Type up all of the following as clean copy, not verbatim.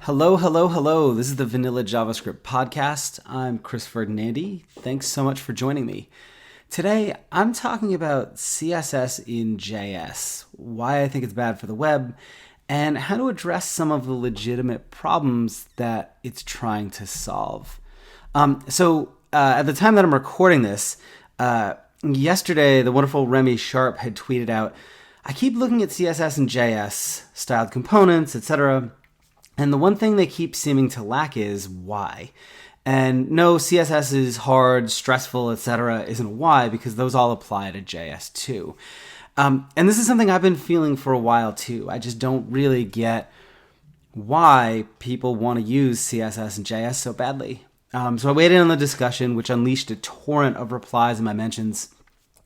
Hello, hello, hello. This is the Vanilla JavaScript Podcast. I'm Chris Ferdinandi. Thanks so much for joining me. Today, I'm talking about CSS in JS, why I think it's bad for the web, and how to address some of the legitimate problems that it's trying to solve. At the time that I'm recording this, yesterday, the wonderful Remy Sharp had tweeted out, I keep looking at CSS and JS, styled components, etc., and the one thing they keep seeming to lack is why. And no, CSS is hard, stressful, etc. isn't why, because those all apply to JS too. And this is something I've been feeling for a while too. I just don't really get why people want to use CSS and JS so badly. So I weighed in on the discussion, which unleashed a torrent of replies in my mentions.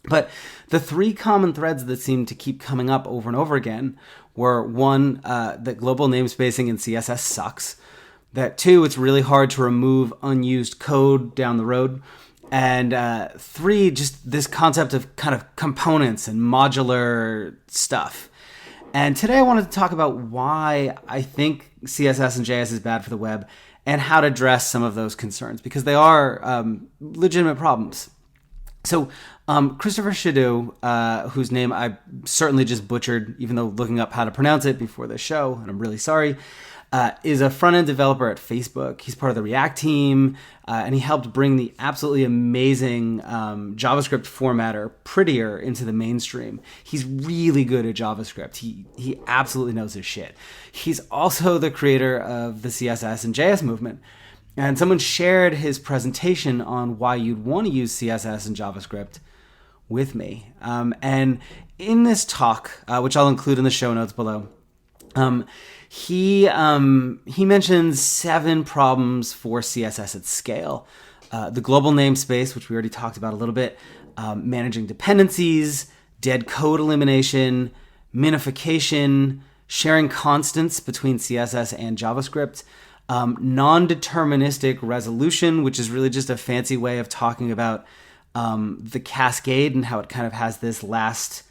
But the three common threads that seem to keep coming up over and over again were, one, that global namespacing in CSS sucks. That two, it's really hard to remove unused code down the road. And three, just this concept of kind of components and modular stuff. And today I wanted to talk about why I think CSS and JS is bad for the web and how to address some of those concerns, because they are legitimate problems. So Christopher Shadow, whose name I certainly just butchered, even though looking up how to pronounce it before the show, and I'm really sorry, is a front-end developer at Facebook. He's part of the React team, and he helped bring the absolutely amazing JavaScript formatter, Prettier, into the mainstream. He's really good at JavaScript. He absolutely knows his shit. He's also the creator of the CSS and JS movement. And someone shared his presentation on why you'd want to use CSS and JavaScript with me. And in this talk, which I'll include in the show notes below, he mentions 7 problems for CSS at scale. The global namespace, which we already talked about a little bit, managing dependencies, dead code elimination, minification, sharing constants between CSS and JavaScript, non-deterministic resolution, which is really just a fancy way of talking about the cascade and how it kind of has this last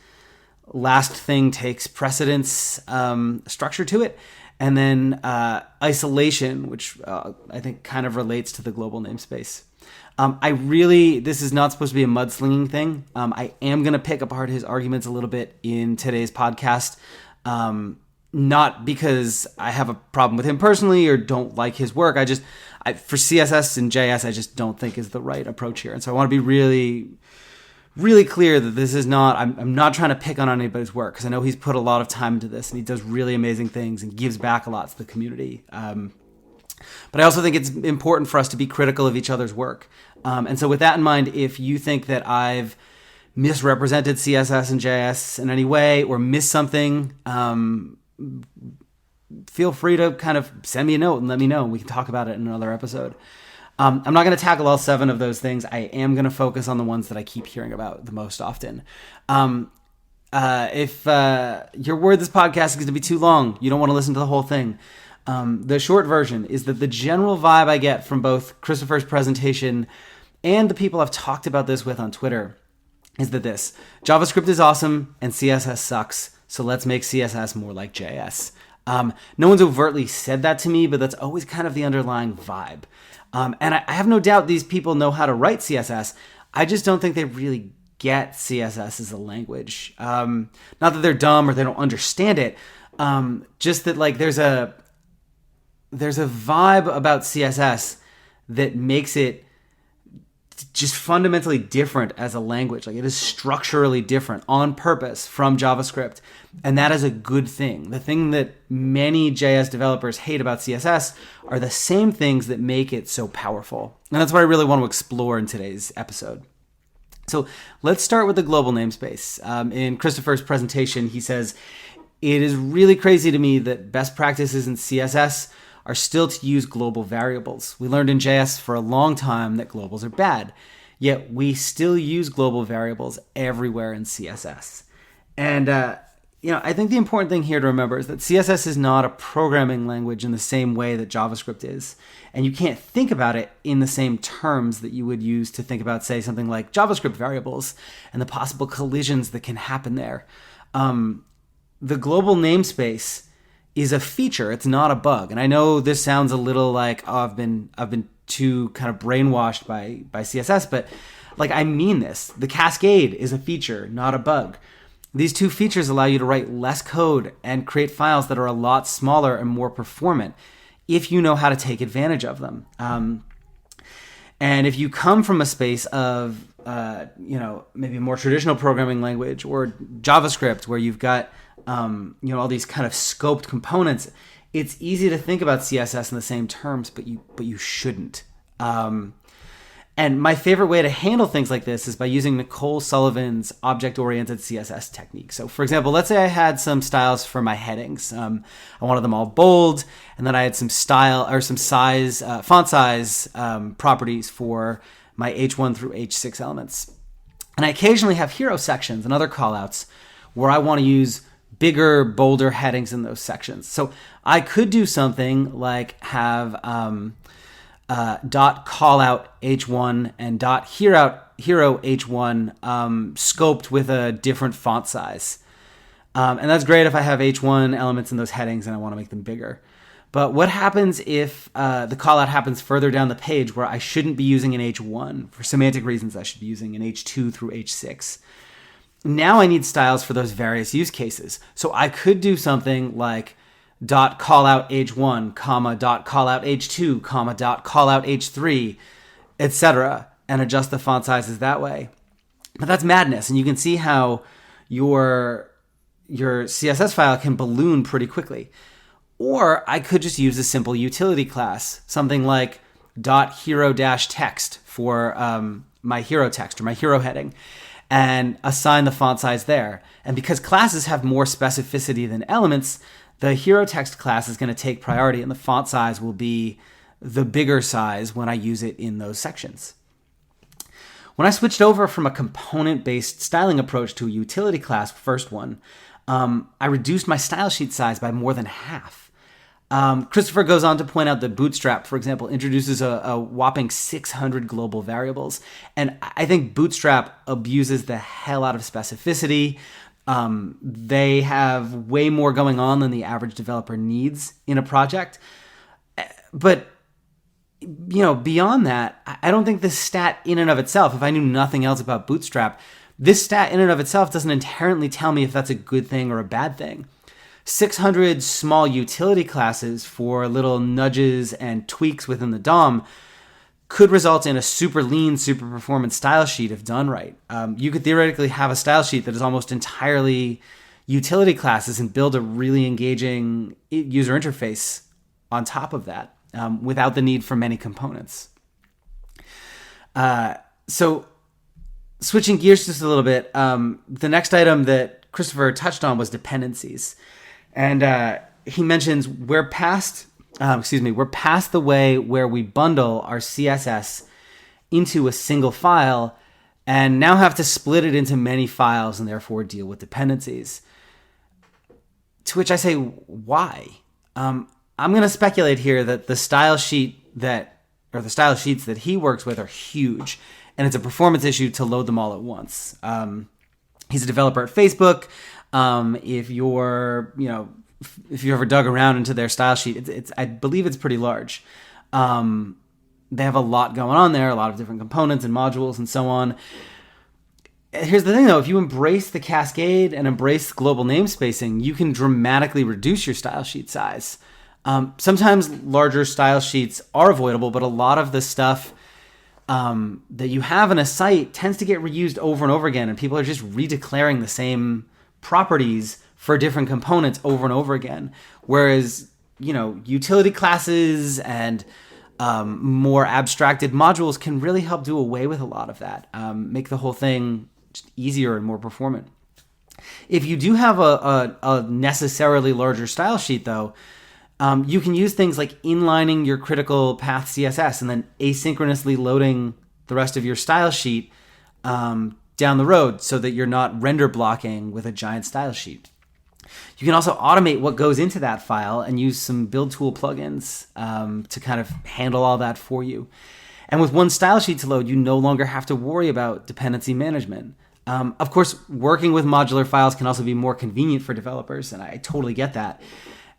thing takes precedence structure to it. And then isolation, which I think kind of relates to the global namespace. This is not supposed to be a mudslinging thing. I am going to pick apart his arguments a little bit in today's podcast. Not because I have a problem with him personally or don't like his work. For CSS and JS, I just don't think is the right approach here. And so I want to be really, really clear that this is not, I'm not trying to pick on anybody's work, because I know he's put a lot of time into this and he does really amazing things and gives back a lot to the community. But I also think it's important for us to be critical of each other's work. And so with that in mind, if you think that I've misrepresented CSS and JS in any way or missed something, feel free to kind of send me a note and let me know. We can talk about it in another episode. I'm not going to tackle all 7 of those things. I am going to focus on the ones that I keep hearing about the most often. If you're worried this podcast is going to be too long, you don't want to listen to the whole thing, the short version is that the general vibe I get from both Christopher's presentation and the people I've talked about this with on Twitter is that JavaScript is awesome and CSS sucks. So let's make CSS more like JS. No one's overtly said that to me, but that's always kind of the underlying vibe. And I have no doubt these people know how to write CSS. I just don't think they really get CSS as a language. Not that they're dumb or they don't understand it. Just that there's a vibe about CSS that makes it just fundamentally different as a language. It is structurally different on purpose from JavaScript. And that is a good thing. The thing that many JS developers hate about CSS are the same things that make it so powerful. And that's what I really want to explore in today's episode. So let's start with the global namespace. In Christopher's presentation, he says, it is really crazy to me that best practices in CSS are still to use global variables. We learned in JS for a long time that globals are bad, yet we still use global variables everywhere in CSS. And I think the important thing here to remember is that CSS is not a programming language in the same way that JavaScript is. And you can't think about it in the same terms that you would use to think about, say, something like JavaScript variables and the possible collisions that can happen there. The global namespace is a feature. It's not a bug. And I know this sounds a little like, oh, I've been too kind of brainwashed by CSS, but like, I mean this. The cascade is a feature, not a bug. These two features allow you to write less code and create files that are a lot smaller and more performant if you know how to take advantage of them. And if you come from a space of, maybe a more traditional programming language or JavaScript, where you've got, all these kind of scoped components, it's easy to think about CSS in the same terms, but you shouldn't. And my favorite way to handle things like this is by using Nicole Sullivan's object-oriented CSS technique. So, for example, let's say I had some styles for my headings. I wanted them all bold, and then I had some style or some size, font size properties for my H1 through H6 elements. And I occasionally have hero sections and other callouts where I want to use bigger, bolder headings in those sections. So I could do something like have dot callout H1 and dot hero H1 scoped with a different font size. And that's great if I have H1 elements in those headings and I want to make them bigger. But what happens if the callout happens further down the page where I shouldn't be using an H1? For semantic reasons, I should be using an H2 through H6. Now I need styles for those various use cases. So I could do something like dot callout H1, comma, dot callout H2, comma, dot callout H3, etc., and adjust the font sizes that way. But that's madness, and you can see how your CSS file can balloon pretty quickly. Or I could just use a simple utility class, something like .hero-text for my hero text or my hero heading, and assign the font size there. And because classes have more specificity than elements, the hero text class is going to take priority, and the font size will be the bigger size when I use it in those sections. When I switched over from a component-based styling approach to a utility class, first one, I reduced my style sheet size by more than half. Christopher goes on to point out that Bootstrap, for example, introduces a whopping 600 global variables. And I think Bootstrap abuses the hell out of specificity. They have way more going on than the average developer needs in a project. But, beyond that, I don't think this stat in and of itself, if I knew nothing else about Bootstrap, this stat in and of itself doesn't inherently tell me if that's a good thing or a bad thing. 600 small utility classes for little nudges and tweaks within the DOM could result in a super lean, super performant style sheet if done right. You could theoretically have a style sheet that is almost entirely utility classes and build a really engaging user interface on top of that without the need for many components. So switching gears just a little bit, the next item that Christopher touched on was dependencies. And he mentions we're past the way where we bundle our CSS into a single file and now have to split it into many files and therefore deal with dependencies. To which I say, why? I'm going to speculate here that the style sheets that he works with are huge, and it's a performance issue to load them all at once. He's a developer at Facebook. If you ever dug around into their style sheet, I believe it's pretty large. They have a lot going on there, a lot of different components and modules and so on. Here's the thing, though. If you embrace the cascade and embrace global namespacing, you can dramatically reduce your style sheet size. Sometimes larger style sheets are avoidable, but a lot of the stuff that you have in a site tends to get reused over and over again, and people are just redeclaring the same properties for different components over and over again. Whereas, utility classes and more abstracted modules can really help do away with a lot of that, make the whole thing just easier and more performant. If you do have a necessarily larger style sheet, though, you can use things like inlining your critical path CSS and then asynchronously loading the rest of your style sheet down the road so that you're not render blocking with a giant style sheet. You can also automate what goes into that file and use some build tool plugins to kind of handle all that for you. And with one style sheet to load, you no longer have to worry about dependency management. Of course, working with modular files can also be more convenient for developers, and I totally get that.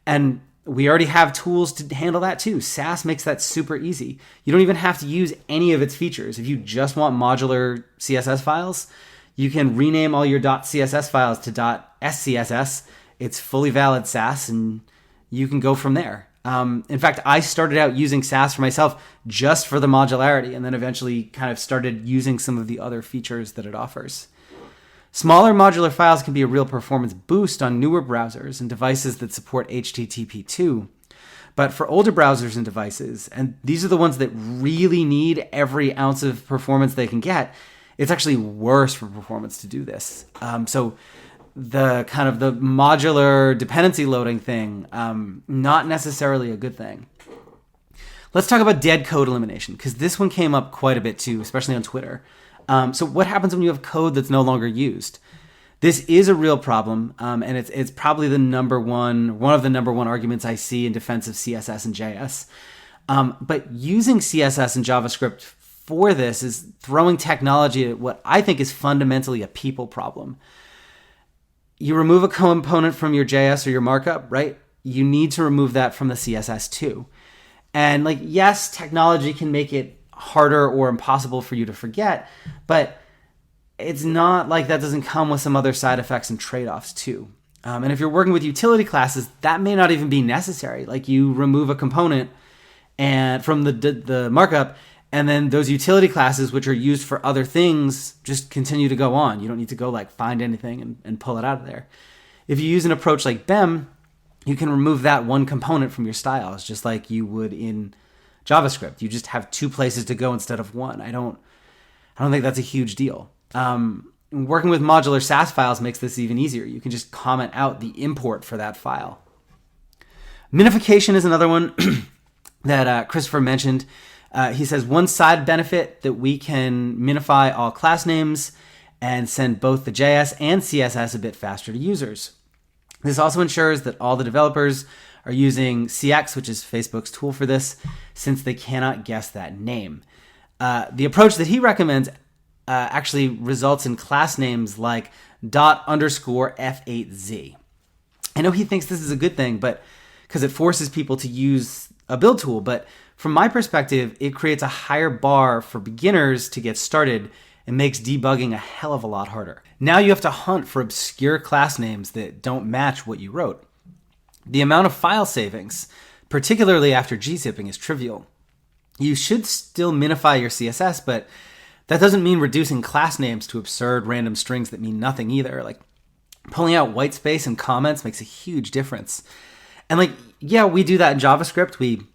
And we already have tools to handle that too. Sass makes that super easy. You don't even have to use any of its features. If you just want modular CSS files, you can rename all your .css files to .scss. It's fully valid Sass, and you can go from there. In fact, I started out using Sass for myself just for the modularity, and then eventually kind of started using some of the other features that it offers. Smaller modular files can be a real performance boost on newer browsers and devices that support HTTP2. But for older browsers and devices, and these are the ones that really need every ounce of performance they can get, it's actually worse for performance to do this. So the kind of the modular dependency loading thing, not necessarily a good thing. Let's talk about dead code elimination, because this one came up quite a bit too, especially on Twitter. So what happens when you have code that's no longer used? This is a real problem, and it's probably one of the number one arguments I see in defense of CSS and JS. But using CSS and JavaScript for this is throwing technology at what I think is fundamentally a people problem. You remove a component from your JS or your markup, right? You need to remove that from the CSS too. And yes, technology can make it harder or impossible for you to forget, but it's not like that doesn't come with some other side effects and trade-offs too. And if you're working with utility classes, that may not even be necessary. You remove a component and from the markup, and then those utility classes, which are used for other things, just continue to go on. You don't need to go find anything and pull it out of there. If you use an approach like BEM, you can remove that one component from your styles, just like you would in JavaScript. You just have two places to go instead of one. I don't think that's a huge deal. Working with modular Sass files makes this even easier. You can just comment out the import for that file. Minification is another one that Christopher mentioned. He says one side benefit that we can minify all class names and send both the JS and CSS a bit faster to users. This also ensures that all the developers are using CX, which is Facebook's tool for this, since they cannot guess that name. The approach that he recommends actually results in class names like ._F8Z. I know he thinks this is a good thing, but because it forces people to use a build tool, but from my perspective, it creates a higher bar for beginners to get started and makes debugging a hell of a lot harder. Now you have to hunt for obscure class names that don't match what you wrote. The amount of file savings, particularly after gzipping, is trivial. You should still minify your CSS, but that doesn't mean reducing class names to absurd random strings that mean nothing either. Pulling out white space and comments makes a huge difference. And we do that in JavaScript. We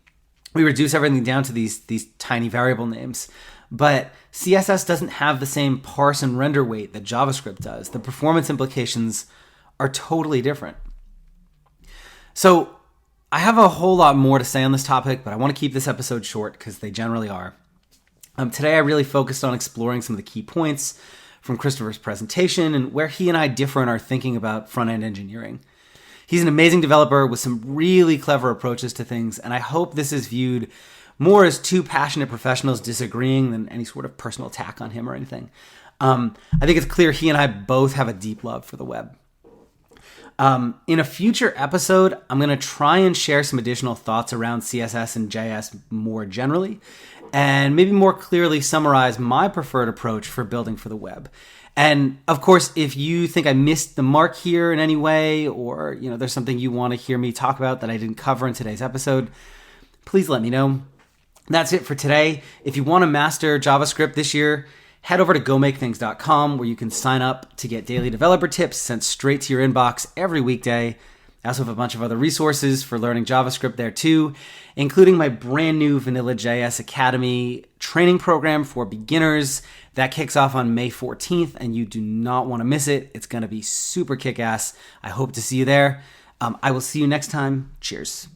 reduce everything down to these tiny variable names. But CSS doesn't have the same parse and render weight that JavaScript does. The performance implications are totally different. So I have a whole lot more to say on this topic, but I want to keep this episode short because they generally are. Today I really focused on exploring some of the key points from Christopher's presentation and where he and I differ in our thinking about front-end engineering. He's an amazing developer with some really clever approaches to things, and I hope this is viewed more as two passionate professionals disagreeing than any sort of personal attack on him or anything. I think it's clear he and I both have a deep love for the web. In a future episode, I'm going to try and share some additional thoughts around CSS and JS more generally, and maybe more clearly summarize my preferred approach for building for the web. And of course, if you think I missed the mark here in any way, or there's something you want to hear me talk about that I didn't cover in today's episode, please let me know. That's it for today. If you want to master JavaScript this year, head over to gomakethings.com where you can sign up to get daily developer tips sent straight to your inbox every weekday. I also have a bunch of other resources for learning JavaScript there too, including my brand new Vanilla JS Academy training program for beginners that kicks off on May 14th, and you do not want to miss it. It's going to be super kick-ass. I hope to see you there. I will see you next time. Cheers.